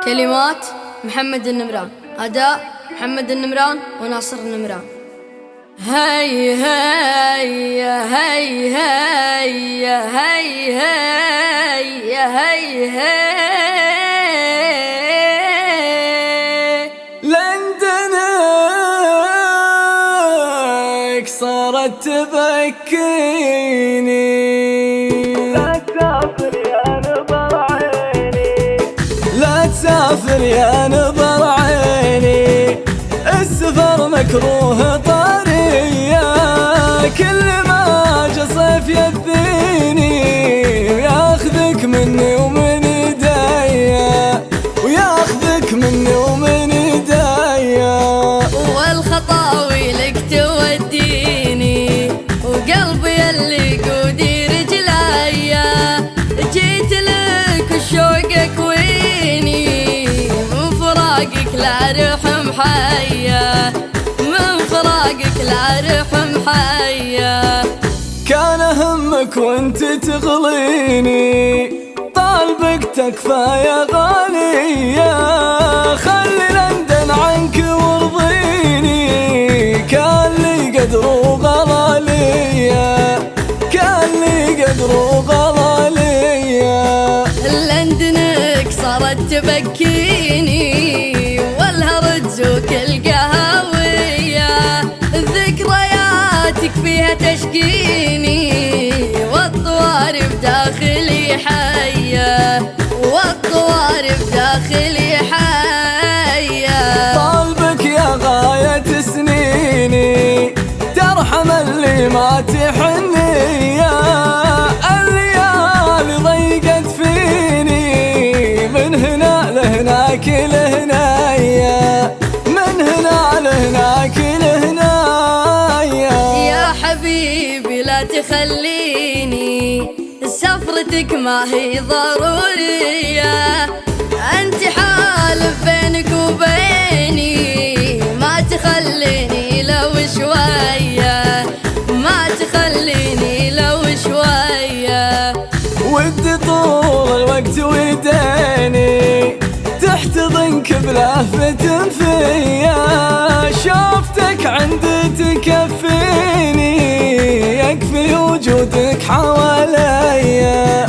كلمات محمد النمران، أداء محمد النمران وناصر النمران. هاي هاي هاي هاي هاي هاي هاي هاي لندنك صارت تبكيني، لا تسافر يا نظر عيني، لا تسافر يا نظر عيني، السفر مكروه طريا، كل ما جا صيف يذيني وياخذك مني ومن ايديا، وياخذك مني ومن ايديا، والخطاوي لك توديني وقلبي اللي قودي رجليا، جيت لك وشوقك ويني، من فراقك لا رحم حيا، من فراقك لا رحم حيا. كان همك وانت تغليني، طالبك تكفى يا غالية، خلي لندن عنك وارضيني، كان لي قدر وغلا ليا، كان لي قدر وغلا ليا. لندنك صارت تبكيني والهرج القهوية، ذكرياتك فيها تشقيني، والطوارف داخلي حية، والطوارف داخلي حية. طالبك يا غاية سنيني، ترحم اللي ما تحني، الليالي ضيقت فيني، من هنا لهناك لهنايا، من هنا لهناك لهنايا. يا حبيبي لا تخليني، سفرتك ما هي ضرورية، انت حالف بينك وبيني، ما تخليني لو شوية، ما تخليني لو شوية. ودي طول الوقت ويديني تحتضنك بلهفة فيا، شوفتك عندي تكفيني، يكفي وجودك حواليا.